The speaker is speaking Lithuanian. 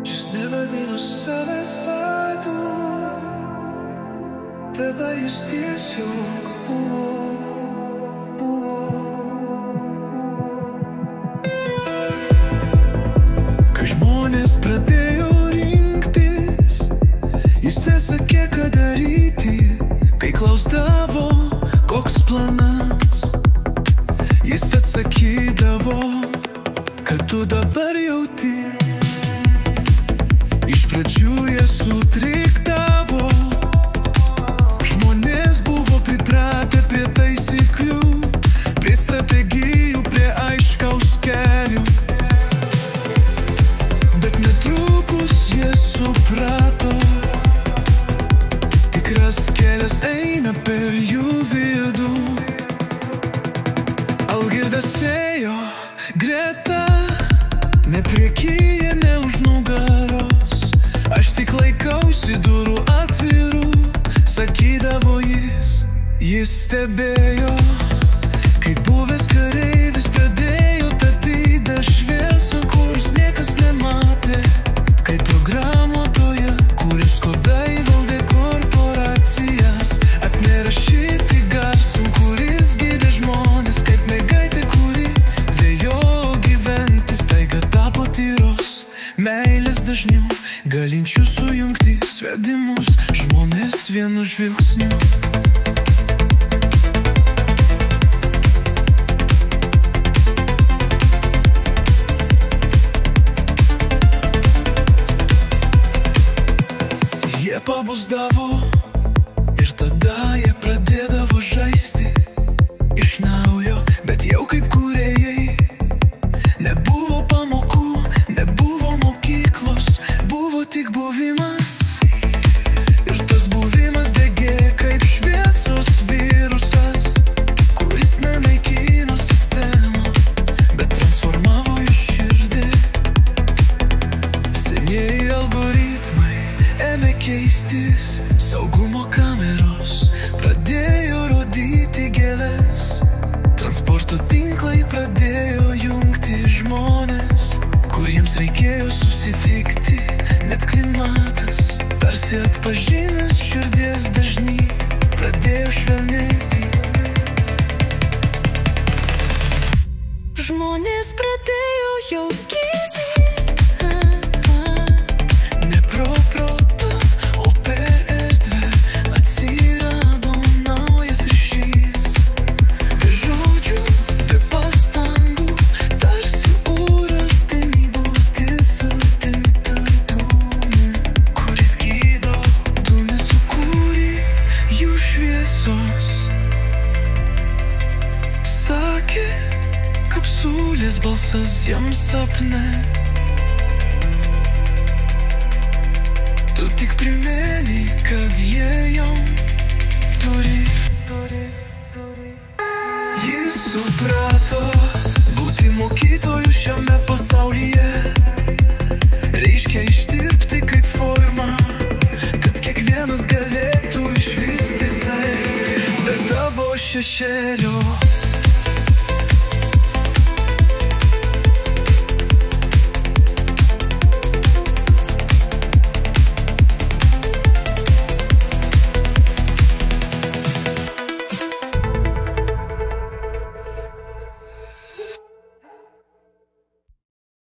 Jis nevadino savęs vadu, dabar jis tiesiog buvo. Kai žmonės pradėjo rinktis, jis nesakė, ką daryti. Kai klausdavo, koks planas, jis atsakydavo, kad tu dabar jauti. Iš pradžių jie sutriktavo, žmonės buvo pripratę prie taisyklių, prie strategijų, prie aiškaus kelio. Bet netrukus jie suprato, tikras kelias eina per jų vidų. Algirdas ėjo greta, ne priekyje, ne už nugaros. Aš tik laikausi durų atvirų, sakydavo jis. Jis stebėjo, kaip buvęs kareivis pradėjo tapyti šviesą, kurios niekas nematė. Kaip programuotoja, kuris kodai valdė korporacijas, atnerašyti garsų, kuris gydė žmonės. Kaip mergaitė, kuri dvejojo gyventi, staiga tapo tyros meilės dažniu, galinčių sujungti svetimus žmonės vienu žvilgsniu. Jie pabusdavo ir tada jie pradėdavo žaisti iš naujo, bet jau kaip kūrėjai. Nebuvo pamokų, nebuvo mokyklos, buvo tik buvimas. Ir tas buvimas degė kaip šviesos virusas, kuris nenaikino sistemą, bet transformavo jų širdį. Senieji algoritmai ėmė keistis, saugumo kameros pradėjo rodyti gėles, transporto tinklai pradėjo jungti žmonės, kuriems reikėjo susitikti. Net klimatas, tarsi atpažinęs širdies dažnį, pradėjo švelnėti. Žmonės pradėjo jaust gyvybę, ne pro protą, o per erdvę atsirado naujas ryšys. Be žodžių, be pastangų, tarsi oras temi būti sutemi tartume, kuris gydo. Tu nesukūrei jų šviesos, sakė kapsulės balsas jiems sapne. Tu tik primeni, kad jie jau turi. Jis suprato, būti mokytoju šiame pasaulyje reiškia išdirbti kaip formą, kad kiekvienas galėtų išvysti save be tavo šešėlio.